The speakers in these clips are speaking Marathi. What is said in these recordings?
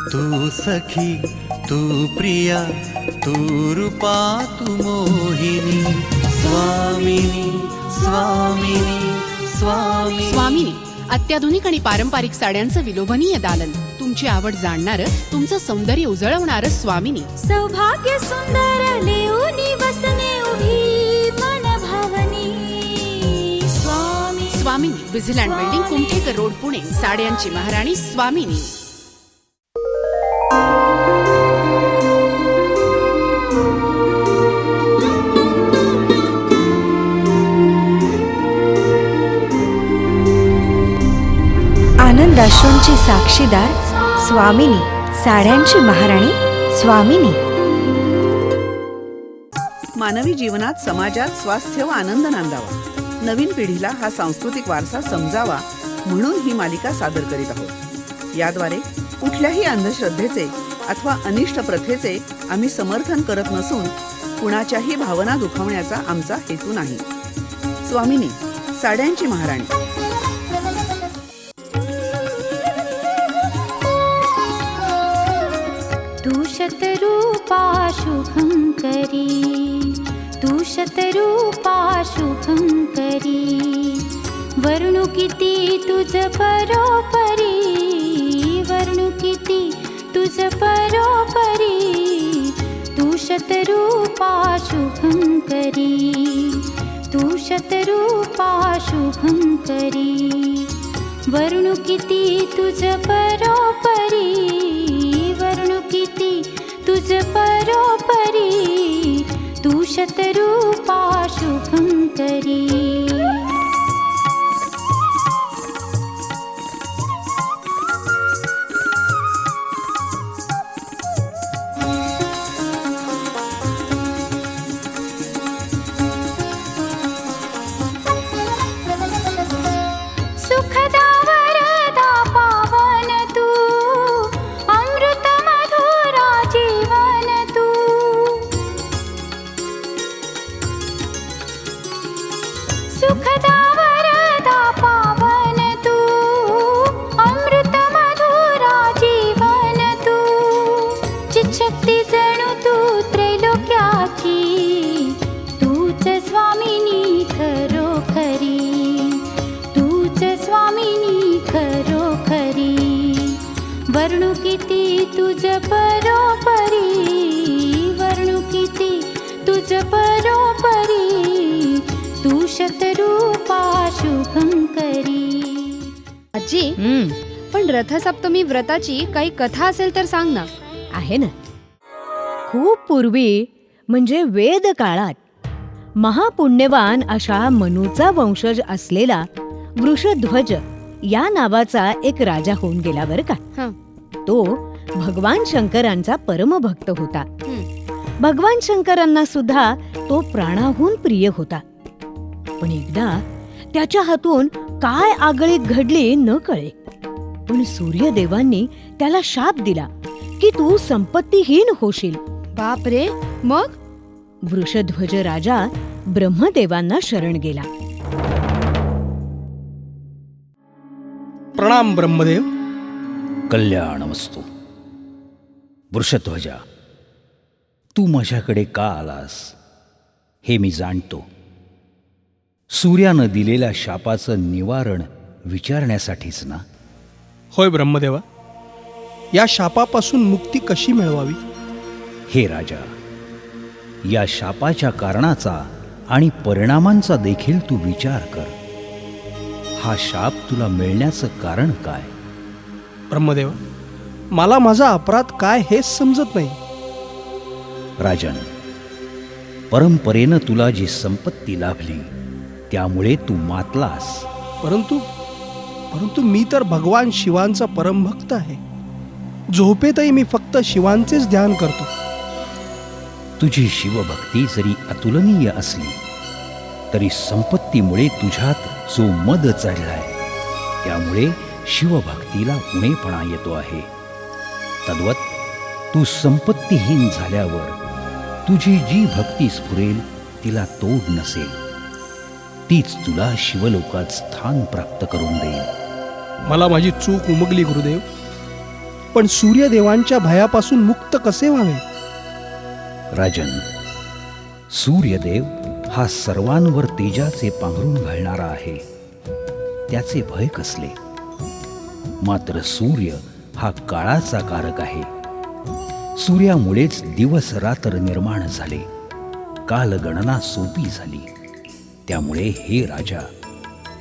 तू सखी, तू प्रिया, तू रूपा, तू मोहिनी. स्वामिनी, स्वामिनी, स्वामी. स्वामिनी अत्याधुनिक आणि पारंपरिक साड्यांचं विलोभनीय दालन. तुमची आवड जाणणारं, तुमचं सौंदर्य उजळवणारं स्वामिनी. सौभाग्य सुंदर लेऊनी वसने उभी मन भावनी. स्वामिनी विझिलँड बिल्डिंग, कुमठेकर रोड, पुणे. साड्यांची महाराणी स्वामिनी. आनंदाश्रूंची साक्षीदार स्वामिनी, साड्यांची महाराणी स्वामिनी. मानवी जीवनात, समाजात स्वास्थ्य व आनंद नांदावा, नवीन पिढीला हा सांस्कृतिक वारसा समजावा म्हणून ही मालिका सादर करीत आहोत. याद्वारे कुठल्याही अंधश्रद्धेचे अथवा अनिष्ट प्रथेचे आम्ही समर्थन करत नसून कुणाच्याही भावना दुखावण्याचा आमचा हेतू नाही. स्वामिनी, साड्यांची महाराणी. तू शतरूपा शुभंकरी, तू शतरूपा शुभंकरी. वर्णू किती तुझ परोपरी, वर्णू किती तुझ परोपरी. तू शतरूपा शुभंकरी, तू शतरूपा शुभंकरी. वर्णू किती तुझ परोपरी, वर्णू किती तुझ परोपरी. तू शतरूपा शुभंकरी. सुखदा वरदा पावन तू, अमृत मधुरा जीवन तू. सुखदा वरदा पावन तू, अमृत मधुरा जीवन तू. चिच्छक्ती जणू तू त्रैलोक्याची, तूच स्वामिनी खरोखरी. स्वामिनी खरोखरी. वर्णू किती तुझ परोपरी, वर्णू किती तुझ परोपरी. तू शतरूपा शुभंकरी. आजी, पण रथसप्तमी व्रताची काही कथा असेल तर सांग ना. आहे ना. खूप पूर्वी म्हणजे वेद काळात महापुण्यवान अशा मनूचा वंशज असलेला वृषध्वज या नावाचा एक राजा होऊन गेला बरं का. तो भगवान शंकरांचा परमभक्त होता. भगवान शंकरांना सुद्धा तो प्राणाहून प्रिय होता. पण एकदा त्याच्या हातून काय आगळीक घडली न कळे. पण सूर्यदेवांनी त्याला शाप दिला की तू संपत्तीहीन होशील. बाप रे. मग वृषध्वज राजा ब्रह्मदेवांना शरण गेला. प्रणाम ब्रह्मदेव. कल्याणमस्तु. वृषध्वजा, तू माझ्याकडे का आलास हे मी जाणतो. सूर्यानं दिलेल्या शापाचं निवारण विचारण्यासाठीच ना? होय ब्रह्मदेवा. या शापापासून मुक्ती कशी मिळवावी? हे राजा, या शापाच्या कारणाचा आणि परिणामांचा देखील तू विचार कर. हा शाप तुला मिळण्याचं कारण काय? ब्रह्मदेवा, मला माझा अपराध काय हेच समजत नाही. राजन, परंपरेनं तुला जी संपत्ती लाभली त्यामुळे तू मातलास. परंतु मी तर भगवान शिवांचा परमभक्त आहे. झोपेतही मी फक्त शिवांचेच ध्यान करतो. तुझी शिवभक्ती जरी अतुलनीय असली तरी संपत्तीमुळे तुझ्यात जो मद चढलाय त्यामुळे शिवभक्तीला उणेपणा येतो आहे. तद्वत तू संपत्तीहीन झाल्यावर तुझी जी भक्ती स्फुरेल तिला तोड नसेल. तीच तुला शिवलोकात स्थान प्राप्त करून देईल. मला माझी चूक उमगली गुरुदेव. पण सूर्यदेवांच्या भयापासून मुक्त कसे व्हावे? राजन, सूर्यदेव हा सर्वांवर तेजाचे पांघरून घालणारा आहे. त्याचे भय कसले? मात्र सूर्य हा काळाचा कारक आहे. सूर्यामुळेच दिवस रात्र निर्माण झाले, कालगणना सोपी झाली. त्यामुळे हे राजा,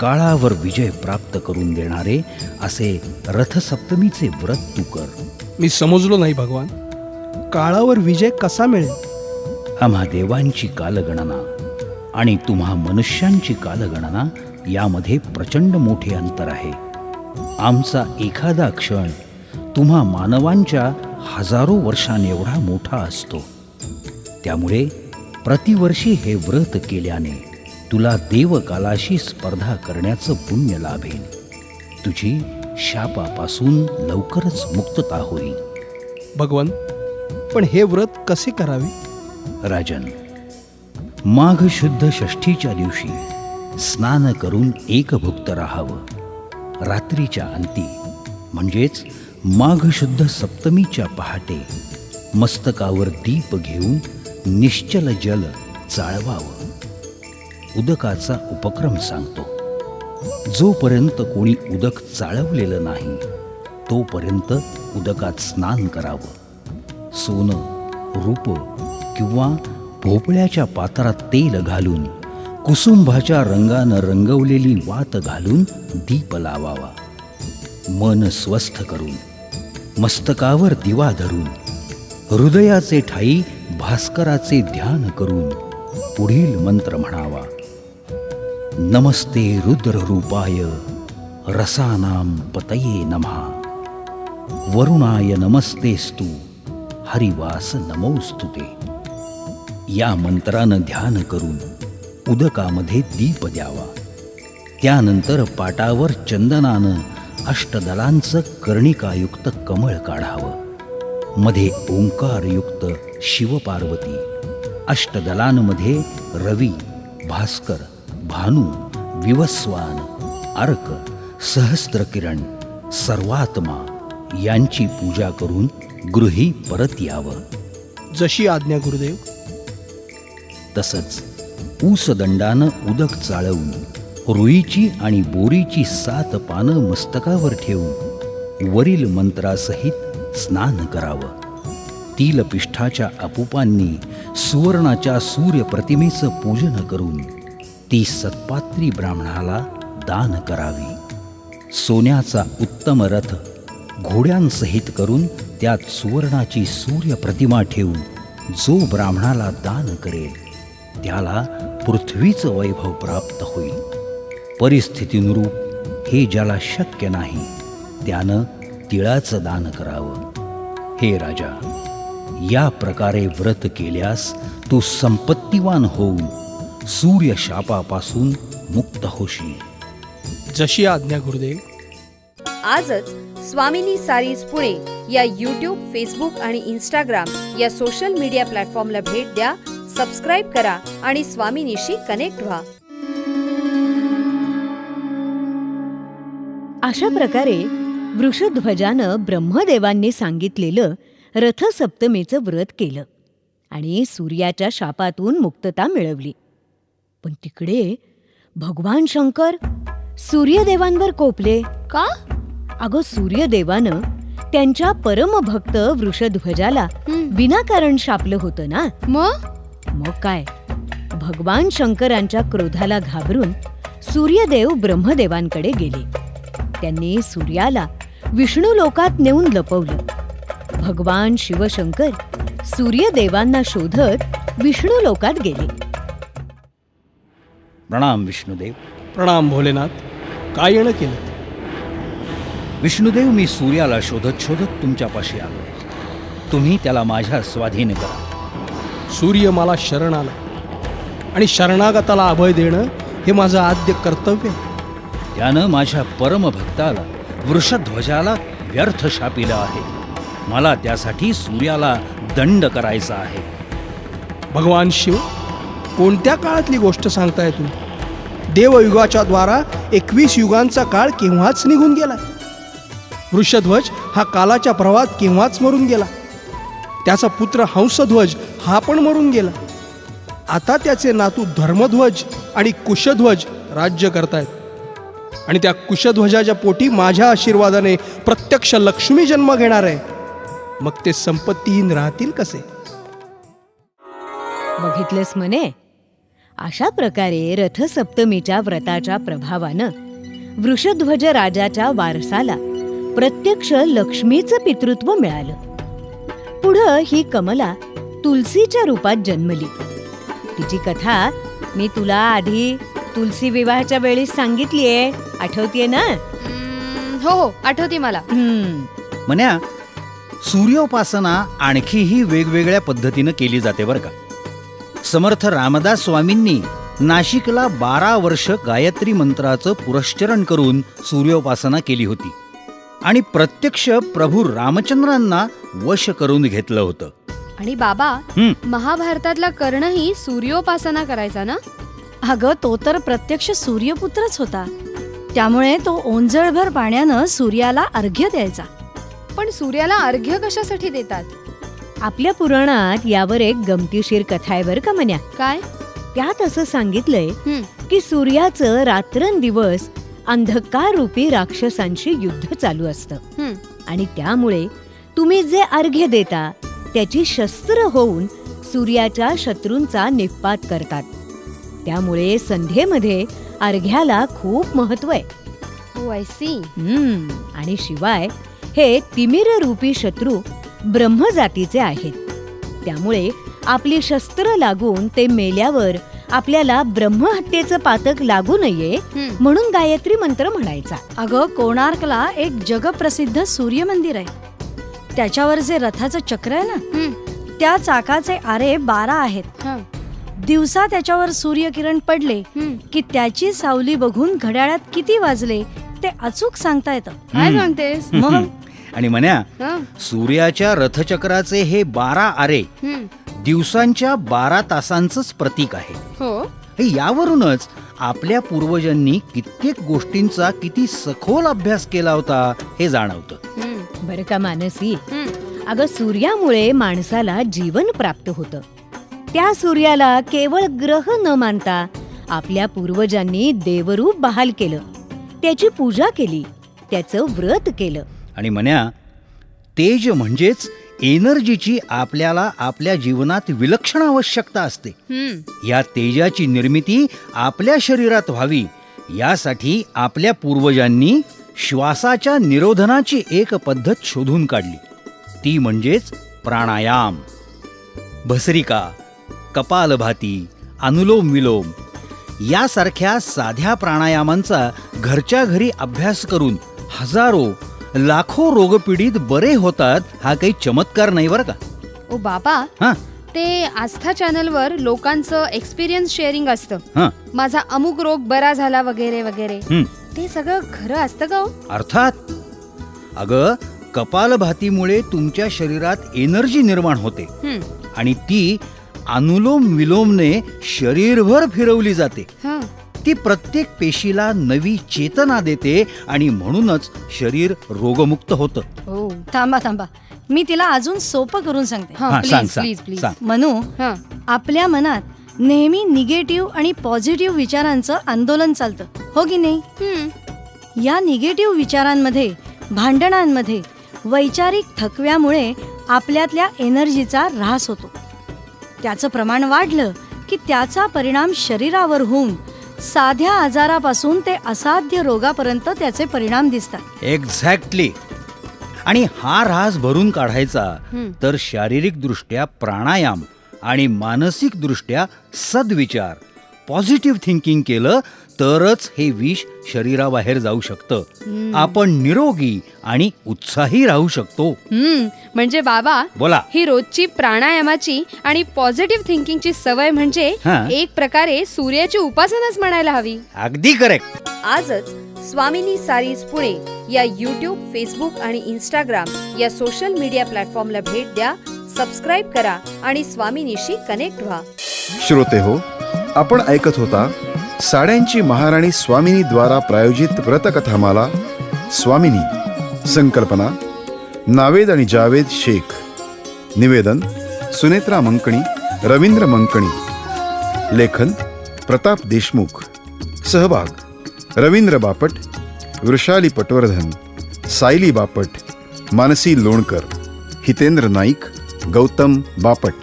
काळावर विजय प्राप्त करून देणारे असे रथसप्तमीचे व्रत तू कर. मी समजलो नाही भगवान, काळावर विजय कसा मिळेल? आम्हा देवांची कालगणना आणि तुम्हा मनुष्यांची कालगणना यामध्ये प्रचंड मोठे अंतर आहे. आमचा एखादा क्षण तुम्हा मानवांच्या हजारो वर्षांएवढा मोठा असतो. त्यामुळे प्रतिवर्षी हे व्रत केल्याने तुला देवकालाशी स्पर्धा करण्याचं पुण्य लाभेल. तुझी शापापासून लवकरच मुक्तता होईल. भगवान, पण हे व्रत कसे करावे? राजन, माघ शुद्ध षष्ठीच्या दिवशी स्नान करून एकभुक्त राहावं. रात्रीच्या अंती म्हणजेच माघ शुद्ध सप्तमीच्या पहाटे मस्तकावर दीप घेऊन निश्चल जल चाळवावं. उदकाचा उपक्रम सांगतो. जोपर्यंत कोणी उदक चाळवलेलं नाही तोपर्यंत उदकात स्नान करावं. सोनं, रूप किंवा भोपळ्याच्या पात्रात तेल घालून कुसुंभाच्या रंगानं रंगवलेली वात घालून दीप लावावा. मन स्वस्थ करून मस्तकावर दिवा धरून हृदयाचे ठाई भास्कराचे ध्यान करून पुढील मंत्र म्हणावा. नमस्ते रुद्ररूपाय रसानां पतये नमः. वरुणाय नमस्तेस्तु हरिवास नमोस्तुते. या मंत्रानं ध्यान करून उदकामध्ये दीप द्यावा. त्यानंतर पाटावर चंदनानं अष्टदलांचं कर्णिकायुक्त कमळ काढावं. मध्ये ओंकारयुक्त शिवपार्वती, अष्टदलांमध्ये रवी, भास्कर, भानू, विवस्वान, अर्क, सहस्त्रकिरण, सर्वात्मा यांची पूजा करून गृही परत यावं. जशी आज्ञा गुरुदेव. तसंच ऊसदंडानं उदक चाळवून रुईची आणि बोरीची 7 पानं मस्तकावर ठेवून वरील मंत्रासहित स्नान करावं. तिलपिष्ठाच्या अपुपांनी सुवर्णाच्या सूर्यप्रतिमेचं पूजन करून ती सत्पात्री ब्राह्मणाला दान करावी. सोन्याचा उत्तम रथ घोड्यांसहित करून त्यात सुवर्णाची सूर्यप्रतिमा ठेवून जो ब्राह्मणाला दान करेल त्याला पृथ्वीचं वैभव प्राप्त होईल. परिस्थितीनुरूप हे ज्याला शक्य नाही त्यानं तिळाचं दान करावं. हे राजा, या प्रकारे व्रत केल्यास तू संपत्तिवान होऊन सूर्य शापापासून मुक्त होशील. जशी आज्ञा गुरुदेव. आजच स्वामिनी सारीज पुणे या यूट्यूब, फेसबुक आणि इंस्टाग्राम या सोशल मीडिया प्लॅटफॉर्मला भेट द्या, सबस्क्राईब करा आणि स्वामिनीशी कनेक्ट व्हा. अशा प्रकारे वृषध्वजानं ब्रह्मदेवांनी सांगितलेलं रथसप्तमीचं व्रत केलं आणि सूर्याच्या शापातून मुक्तता मिळवली. पण तिकडे भगवान शंकर सूर्यदेवांवर कोपले. का? अगं, सूर्यदेवानं त्यांच्या परमभक्त वृषध्वजाला विनाकारण शापलं होतं ना. मग काय, भगवान शंकरांच्या क्रोधाला घाबरून सूर्यदेव ब्रह्मदेवांकडे गेले. त्यांनी सूर्याला विष्णू लोकात नेऊन लपवलं. भगवान शिवशंकर सूर्यदेवांना शोधत विष्णू लोकात गेले. प्रणाम विष्णुदेव. प्रणाम भोलेनाथ. काय येणं केलं? विष्णुदेव, मी सूर्याला शोधत शोधत तुमच्यापाशी आलो. तुम्ही त्याला माझ्या स्वाधीन करा. सूर्य मला शरण आला आणि शरणागताला अभय देणं हे माझं आद्य कर्तव्य. त्यानं माझ्या परमभक्ताला वृषध्वजाला व्यर्थ शापिलं आहे. मला त्यासाठी सूर्याला दंड करायचा आहे. भगवान शिव, कोणत्या काळातली गोष्ट सांगताय तुम्ही? देवयुगाच्या द्वारा 21 युगांचा काळ केव्हाच निघून गेलाय. वृषध्वज हा कालाच्या प्रवाहात केव्हाच मरून गेला. त्याचा पुत्र हंसध्वज हा पण मरून गेला. आता त्याचे नातू धर्मध्वज आणि कुशध्वज राज्य करतायत. आणि त्या कुशध्वजाच्या पोटी माझ्या आशीर्वादाने प्रत्यक्ष लक्ष्मी जन्म घेणार आहे. मग ते संपत्तीहीन राहतील कसे? बघितलेस म्हणे, अशा प्रकारे रथसप्तमीच्या व्रताच्या प्रभावानं वृषध्वज राजाच्या वारसाला प्रत्यक्ष लक्ष्मीचं पितृत्व मिळालं. पुढं ही कमला तुलसीच्या रूपात जन्मली. तिची कथा मी तुला आधी तुलसी विवाहाच्या वेळी सांगितलीये, आठवतीये ना? हो आठवते मला. म्हण्या, सूर्योपासना आणखीही वेगवेगळ्या पद्धतीनं केली जाते बरं का. समर्थ रामदास स्वामींनी नाशिकला 12 वर्ष गायत्री मंत्राचं पुरश्चरण करून सूर्योपासना केली होती आणि प्रत्यक्ष प्रभू रामचंद्रांना वश करून घेतलं होतं. आणि बाबा, महाभारतातला कर्णही सूर्योपासना करायचा ना? अगं, तो तर प्रत्यक्ष सूर्यपुत्रच होता. त्यामुळे तो ओंजळभर पाण्यानं सूर्याला अर्घ्य द्यायचा. पण सूर्याला अर्घ्य कशासाठी देतात? आपल्या पुराणात यावर एक गमतीशीर कथा आहे बरं का म्हण्या. काय? त्यात असं सांगितलंय की सूर्याचं रात्रंदिवस अंधकार रूपी राक्षसांशी युद्ध चालू असतं आणि त्यामुळे तुम्ही जे अर्घ्य देता त्याची शस्त्र होऊन सूर्याच्या शत्रूंचा निःपात करतात. त्यामुळे संध्येमध्ये अर्घ्याला खूप महत्व आहे. ओ आय सी. आणि शिवाय हे तिमिर रूपी शत्रू ब्रह्मजातीचे आहेत. त्यामुळे आपली शस्त्र लागून ते मेल्यावर आपल्याला ब्रह्महत्येचं पातक लागू नये म्हणून गायत्री मंत्र म्हणायचा. अगं, कोणार्कला एक जगप्रसिद्ध सूर्य मंदिर आहे. त्याच्यावर जे रथाचं चक्र आहे ना, त्या चाकाचे आरे 12 आहेत. दिवसा त्याच्यावर सूर्यकिरण पडले की त्याची सावली बघून घड्याळात किती वाजले ते अचूक सांगता येतं. काय सांगतेस? मग आणि म्हण्या, सूर्याच्या रथचक्राचे हे 12 आरे दिवसांच्या 12 तासांचंच प्रतीक आहे. हे यावरूनच आपल्या पूर्वजांनी कित्येक गोष्टींचा किती सखोल अभ्यास केला होता हे जाणवतं. बरं का मानसी, अगं सूर्यामुळे माणसाला जीवन प्राप्त होतं. त्या सूर्याला केवळ ग्रह न मानता आपल्या पूर्वजांनी देवरूप बहाल केलं, त्याची पूजा केली, त्याचं व्रत केलं. आणि म्हण्या, तेज म्हणजेच एनर्जीची आपल्याला आपल्या जीवनात विलक्षण आवश्यकता असते. या तेजाची निर्मिती आपल्या शरीरात व्हावी यासाठी आपल्या पूर्वजांनी श्वासाच्या निरोधनाची एक पद्धत शोधून काढली. ती म्हणजेच प्राणायाम. भस्त्रिका, कपालभाती, अनुलोम विलोम यासारख्या साध्या प्राणायामांचा घरच्या घरी अभ्यास करून हजारो लाखो रोगपीडित बरे होतात. हा काही चमत्कार नाही बरं का. ओ बाबा, ते आस्था चॅनलवर लोकांचं एक्सपिरियन्स शेअरिंग असतं. माझा अमुक रोग बरा झाला वगैरे वगैरे. ते सगळं खरं असतं का? अर्थात. अगं, कपालभातीमुळे तुमच्या शरीरात एनर्जी निर्माण होते आणि ती अनुलोम विलोमने शरीरभर फिरवली जाते. ती प्रत्येक पेशीला नवी चेतना देते आणि म्हणूनच शरीर रोगमुक्त होतं. थांबा, मी तिला अजून सोपं करून सांगते. प्लीज. मनू, आपल्या मनात नेहमी निगेटिव्ह आणि पॉझिटिव्ह विचारांचं आंदोलन चालतं, हो की नाही? या निगेटिव्ह विचारांमध्ये, भांडणांमध्ये, वैचारिक थकव्यामुळे आपल्यातल्या एनर्जीचा ऱ्हास होतो. त्याचं प्रमाण वाढलं की त्याचा परिणाम शरीरावर होऊन साध्या आजारापासून ते असाध्य रोगापर्यंत त्याचे परिणाम दिसतात. एक्झॅक्टली. आणि हा ऱ्हास भरून काढायचा तर शारीरिक दृष्ट्या प्राणायाम आणि मानसिक दृष्ट्या सद्विचार, पॉझिटिव्ह थिंकिंग केलं तरच हे विष शरीराबाहेर जाऊ शकतं. आपण निरोगी आणि उत्साही राहू शकतो. म्हणजे बाबा, बोला. ही रोजची प्राणायामाची आणि पॉझिटिव्ह थिंकिंगची सवय म्हणजे एक प्रकारे सूर्याची उपासनाच म्हणायला हवी. अगदी करेक्ट. आजच स्वामिनी सारीज पुणे या यूट्यूब, फेसबुक आणि इंस्टाग्राम या सोशल मीडिया प्लॅटफॉर्मला भेट द्या, सबस्क्राईब करा आणि स्वामिनीशी कनेक्ट व्हा. श्रोते हो, आपण ऐकत होता साड्यांची महाराणी स्वामिनी द्वारा प्रायोजित व्रतकथामाला स्वामिनी, संकल्पना नावेद आणि जावेद शेख. निवेदन सुनेत्रा मंकणी, रवींद्र मंकणी. लेखन प्रताप देशमुख. सहभाग रवींद्र बापट, वृषाली पटवर्धन, सायली बापट, मानसी लोणकर, हितेंद्र नाईक, गौतम बापट.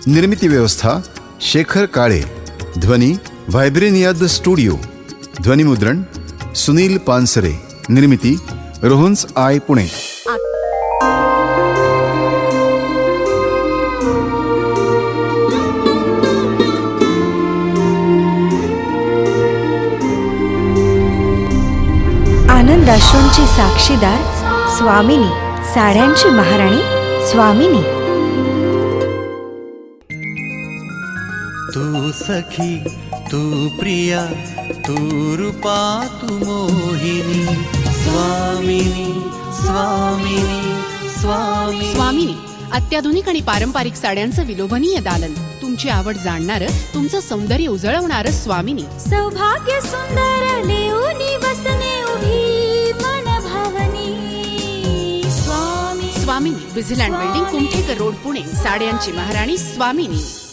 निर्मिती व्यवस्था शेखर काळे. ध्वनी व्हायब्रेनिया द स्टुडिओ. ध्वनिमुद्रण सुनील पानसरे. निर्मिती रोहन्स आय पुणे. आनंदाश्रूंची साक्षीदार स्वामिनी, साड्यांची महाराणी स्वामिनी. तू सखी, तू प्रिया, तू रूपा, तू मोहिनी. स्वामिनी, स्वामिनी, स्वामी. स्वामिनी अत्याधुनिक आणि पारंपरिक साड्यांचं विलोभनीय दालन. तुमची आवड जाणणारं, तुमचं सौंदर्य उजळवणारं स्वामिनी. सौभाग्य सुंदर लेऊनी वसने उभी मन भावनी. स्वामी स्वामिनी विझिलँड बिल्डिंग, कुमठेकर रोड, पुणे. साड्यांची महाराणी स्वामिनी.